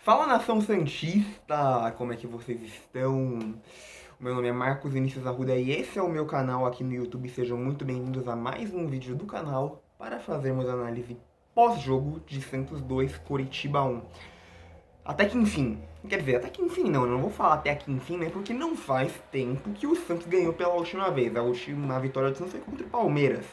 Fala, nação santista, como é que vocês estão? O meu nome é Marcos Vinícius Arruda e esse é o meu canal aqui no YouTube. Sejam muito bem-vindos a mais um vídeo do canal para fazermos análise pós-jogo de Santos 2, Coritiba 1. Até que enfim, quer dizer, até que enfim não, eu não vou falar até que enfim, né, porque não faz tempo que o Santos ganhou pela última vez. A última vitória do Santos foi contra o Palmeiras,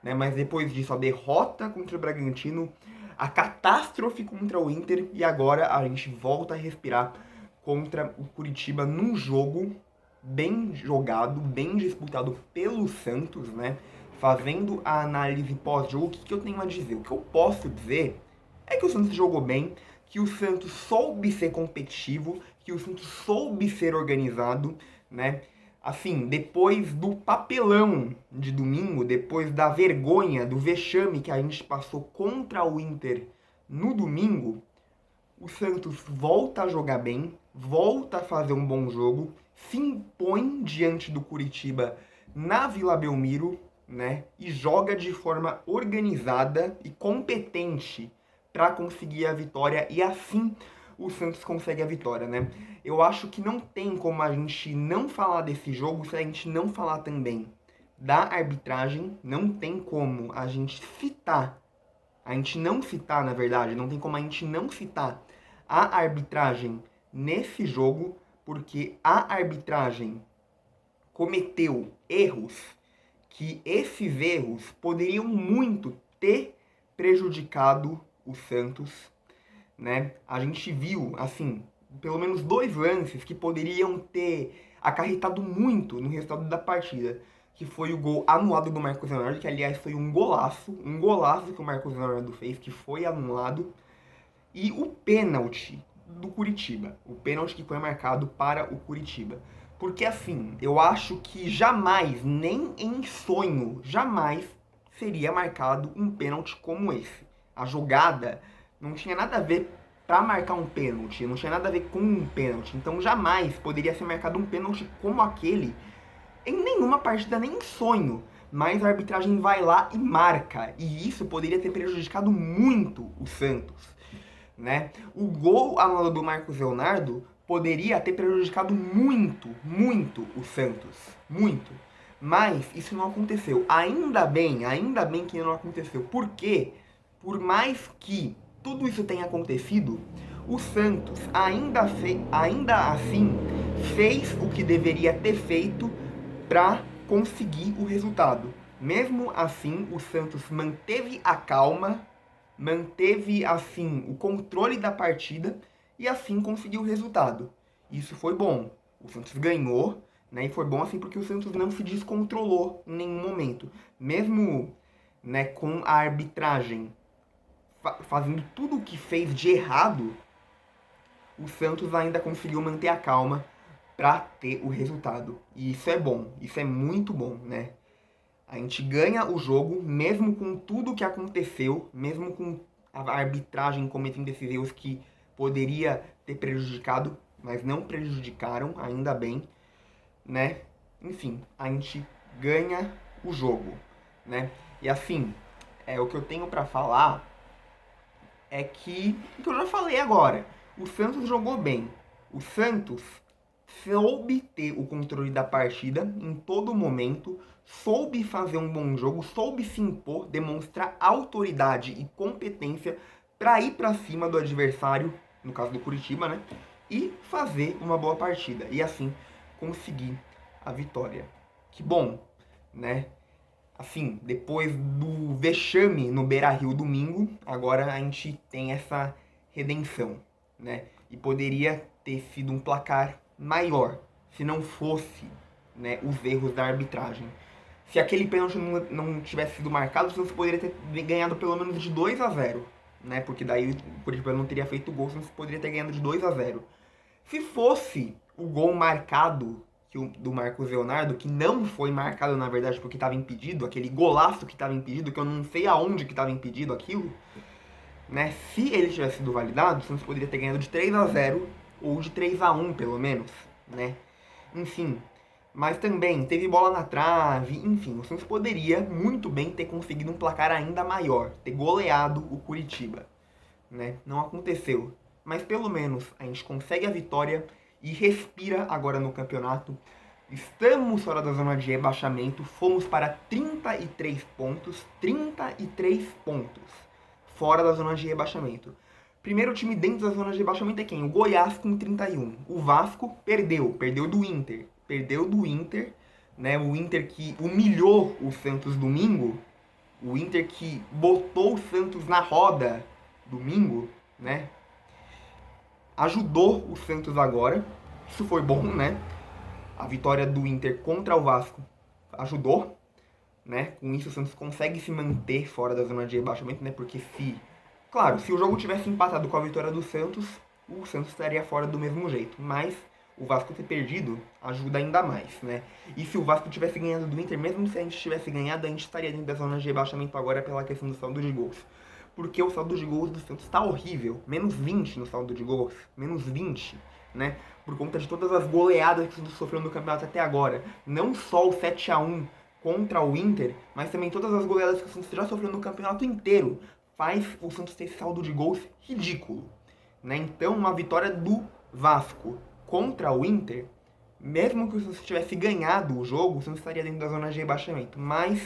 né, mas depois disso a derrota contra o Bragantino, a catástrofe contra o Inter e agora a gente volta a respirar contra o Curitiba num jogo bem jogado, bem disputado pelo Santos, né, fazendo a análise pós-jogo. O que eu tenho a dizer? O que eu posso dizer é que o Santos jogou bem, que o Santos soube ser competitivo, que o Santos soube ser organizado, né? Assim, depois do papelão de domingo, depois da vergonha, do vexame que a gente passou contra o Inter no domingo, o Santos volta a jogar bem, volta a fazer um bom jogo, se impõe diante do Curitiba na Vila Belmiro, né? E joga de forma organizada e competente para conseguir a vitória, e assim o Santos consegue a vitória, né? Eu acho que não tem como a gente não falar desse jogo se a gente não falar também da arbitragem, não tem como a gente citar, na verdade, não tem como a gente não citar a arbitragem nesse jogo, porque a arbitragem cometeu erros que esses erros poderiam muito ter prejudicado o Santos, né? A gente viu, assim, pelo menos dois lances que poderiam ter acarretado muito no resultado da partida, que foi o gol anulado do Marcos Leonardo, que aliás foi um golaço que o Marcos Leonardo fez, que foi anulado, e o pênalti do Curitiba, o pênalti que foi marcado para o Curitiba. Porque assim, eu acho que jamais, nem em sonho, jamais seria marcado um pênalti como esse. A jogada não tinha nada a ver para marcar um pênalti, não tinha nada a ver com um pênalti. Então jamais poderia ser marcado um pênalti como aquele em nenhuma partida, nem em sonho. Mas a arbitragem vai lá e marca. E isso poderia ter prejudicado muito o Santos, né? O gol anulado do Marcos Leonardo poderia ter prejudicado muito o Santos. Muito. Mas isso não aconteceu. Ainda bem que não aconteceu. Porque, por mais que tudo isso tenha acontecido, o Santos ainda assim fez o que deveria ter feito para conseguir o resultado. Mesmo assim, o Santos manteve a calma, manteve assim o controle da partida e assim conseguiu o resultado. Isso foi bom. O Santos ganhou, né? E foi bom assim porque o Santos não se descontrolou em nenhum momento, mesmo, né, com a arbitragem fazendo tudo o que fez de errado. O Santos ainda conseguiu manter a calma para ter o resultado. E isso é bom, isso é muito bom, né? A gente ganha o jogo, mesmo com tudo que aconteceu, mesmo com a arbitragem cometendo esses erros que poderia ter prejudicado, mas não prejudicaram, ainda bem, né? Enfim, a gente ganha o jogo, né? E assim, o que eu tenho para falar é que, o que eu já falei agora, o Santos jogou bem. O Santos soube ter o controle da partida em todo momento, soube fazer um bom jogo, soube se impor, demonstrar autoridade e competência para ir para cima do adversário, no caso do Curitiba, né? E fazer uma boa partida e assim conseguir a vitória. Que bom, né? Assim, depois do vexame no Beira-Rio domingo, agora a gente tem essa redenção, né? E poderia ter sido um placar maior se não fosse, né, os erros da arbitragem. Se aquele pênalti não tivesse sido marcado, o Santos poderia ter ganhado pelo menos de 2-0, né? Porque daí o Curitiba não teria feito gol, o Santos poderia ter ganhado de 2-0. Se fosse o gol marcado do Marcos Leonardo, que não foi marcado na verdade porque estava impedido, aquele golaço que estava impedido, que eu não sei aonde que estava impedido aquilo, né? Se ele tivesse sido validado, o Santos poderia ter ganhado de 3-0 ou de 3-1 pelo menos, né? Enfim, mas também teve bola na trave, enfim, o Santos poderia muito bem ter conseguido um placar ainda maior, ter goleado o Curitiba, né? Não aconteceu. mas pelo menos a gente consegue a vitória e respira agora no campeonato. Estamos fora da zona de rebaixamento, fomos para 33 pontos, 33 pontos fora da zona de rebaixamento. Primeiro time dentro da zona de rebaixamento é quem? O Goiás com 31. O Vasco perdeu do Inter, né? O Inter que humilhou o Santos domingo, o Inter que botou o Santos na roda domingo, né? Ajudou o Santos agora, isso foi bom, né? A vitória do Inter contra o Vasco ajudou, né? Com isso o Santos consegue se manter fora da zona de rebaixamento, né? Porque claro, se o jogo tivesse empatado com a vitória do Santos, o Santos estaria fora do mesmo jeito. Mas o Vasco ter perdido ajuda ainda mais, né? E se o Vasco tivesse ganhado do Inter, mesmo se a gente tivesse ganhado, a gente estaria dentro da zona de rebaixamento agora pela questão do saldo de gols. Porque o saldo de gols do Santos está horrível. Menos 20 no saldo de gols. Menos 20, né? Por conta de todas as goleadas que o Santos sofreu no campeonato até agora. Não só o 7-1 contra o Inter, mas também todas as goleadas que o Santos já sofreu no campeonato inteiro. Faz o Santos ter esse saldo de gols ridículo, né? Então, uma vitória do Vasco contra o Inter, mesmo que o Santos tivesse ganhado o jogo, o Santos estaria dentro da zona de rebaixamento. Mas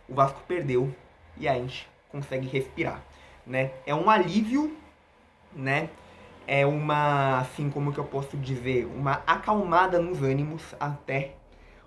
o Vasco perdeu e a gente consegue respirar, né? É um alívio, né? É uma, assim, como que eu posso dizer, uma acalmada nos ânimos até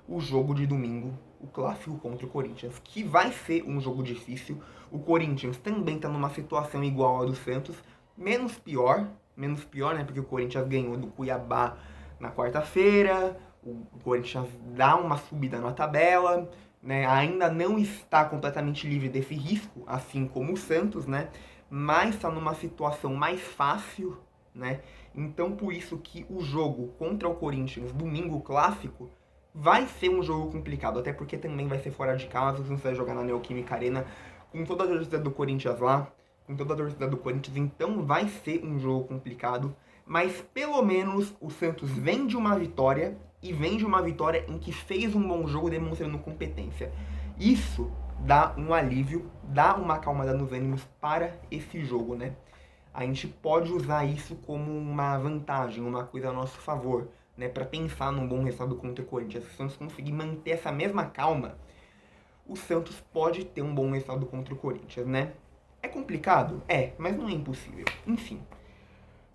o jogo de domingo, o clássico contra o Corinthians, que vai ser um jogo difícil. O Corinthians também está numa situação igual a do Santos, menos pior, né? Porque o Corinthians ganhou do Cuiabá na quarta-feira, o Corinthians dá uma subida na tabela, né? Ainda não está completamente livre desse risco, assim como o Santos, né? Mas está numa situação mais fácil, né? Então por isso que o jogo contra o Corinthians, domingo clássico, vai ser um jogo complicado, até porque também vai ser fora de casa, você vai jogar na Neoquímica Arena, com toda a torcida do Corinthians lá, com toda a torcida do Corinthians, então vai ser um jogo complicado, mas pelo menos o Santos vem de uma vitória, e vem de uma vitória em que fez um bom jogo demonstrando competência. Isso dá um alívio, dá uma acalmada nos ânimos para esse jogo, né? A gente pode usar isso como uma vantagem, uma coisa a nosso favor, né, para pensar num bom resultado contra o Corinthians. Se o Santos conseguir manter essa mesma calma, o Santos pode ter um bom resultado contra o Corinthians, né? É complicado? É, mas não é impossível. Enfim,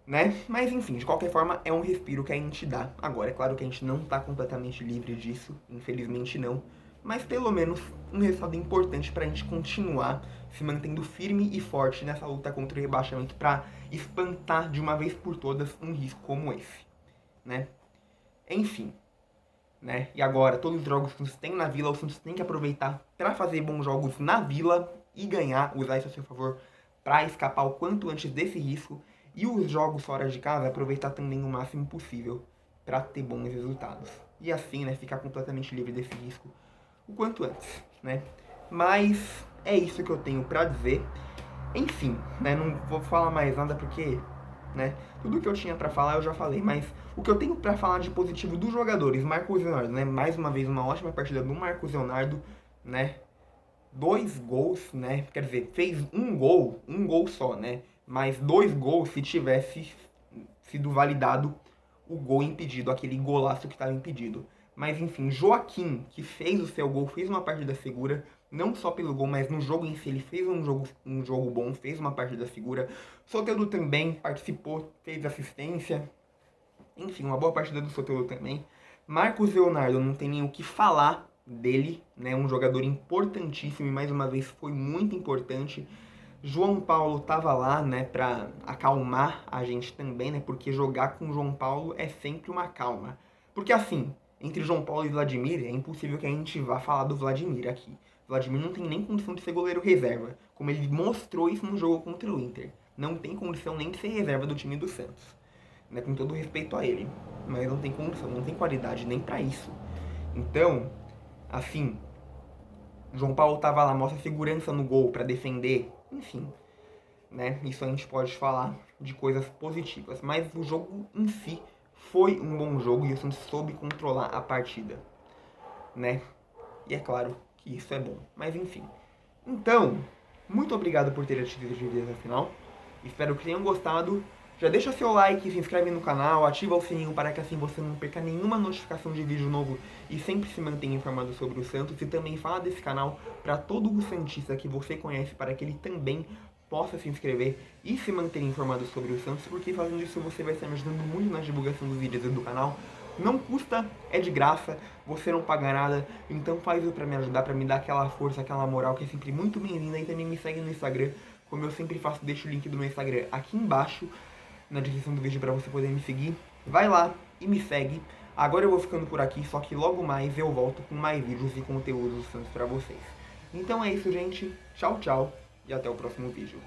né? Mas enfim, de qualquer forma, é um respiro que a gente dá. Agora, é claro que a gente não tá completamente livre disso, infelizmente não, mas pelo menos um resultado importante pra gente continuar se mantendo firme e forte nessa luta contra o rebaixamento pra espantar de uma vez por todas um risco como esse, né? Enfim, né? E agora, todos os jogos que o Santos tem na Vila, o Santos tem que aproveitar para fazer bons jogos na Vila e ganhar, usar isso a seu favor para escapar o quanto antes desse risco. E os jogos fora de casa, aproveitar também o máximo possível para ter bons resultados. E assim, né, ficar completamente livre desse risco o quanto antes, né? Mas é isso que eu tenho para dizer. Enfim, né, não vou falar mais nada porque, né, tudo que eu tinha para falar eu já falei, mas o que eu tenho para falar de positivo dos jogadores, Marcos Leonardo, né, mais uma vez uma ótima partida do Marcos Leonardo, né, 2 gols, né, quer dizer, fez um gol só, né, mas 2 gols se tivesse sido validado o gol impedido, aquele golaço que estava impedido. Mas enfim, Joaquim, que fez o seu gol, fez uma partida segura, não só pelo gol, mas no jogo em si ele fez um jogo bom, fez uma partida segura. Soteldo também participou, fez assistência. Enfim, uma boa partida do Soteldo também. Marcos Leonardo, não tem nem o que falar dele, né? Um jogador importantíssimo e mais uma vez foi muito importante. João Paulo tava lá, né, pra acalmar a gente também, né? Porque jogar com João Paulo é sempre uma calma. Porque assim, entre João Paulo e Vladimir, é impossível que a gente vá falar do Vladimir aqui. Vladimir não tem nem condição de ser goleiro reserva, como ele mostrou isso no jogo contra o Inter. Não tem condição nem de ser reserva do time do Santos, né, com todo respeito a ele. Mas não tem condição, não tem qualidade nem pra isso. Então, assim, João Paulo tava lá, mostra segurança no gol pra defender, enfim, né? Isso a gente pode falar de coisas positivas. Mas o jogo em si foi um bom jogo e o Santos soube controlar a partida, né? E é claro que isso é bom. Mas enfim. Então, muito obrigado por ter assistido esse vídeo até o final. Espero que tenham gostado. Já deixa seu like, se inscreve no canal, ativa o sininho para que assim você não perca nenhuma notificação de vídeo novo e sempre se mantenha informado sobre o Santos. E também fala desse canal para todo o santista que você conhece, para que ele também possa se inscrever e se manter informado sobre o Santos, porque fazendo isso você vai estar me ajudando muito na divulgação dos vídeos do canal. Não custa, é de graça, você não paga nada, então faz isso pra me ajudar, pra me dar aquela força, aquela moral que é sempre muito bem-vinda. E também me segue no Instagram, como eu sempre faço, deixo o link do meu Instagram aqui embaixo, na descrição do vídeo pra você poder me seguir. Vai lá e me segue. Agora eu vou ficando por aqui, só que logo mais eu volto com mais vídeos e conteúdos do Santos pra vocês. Então é isso, gente. Tchau, tchau e até o próximo vídeo.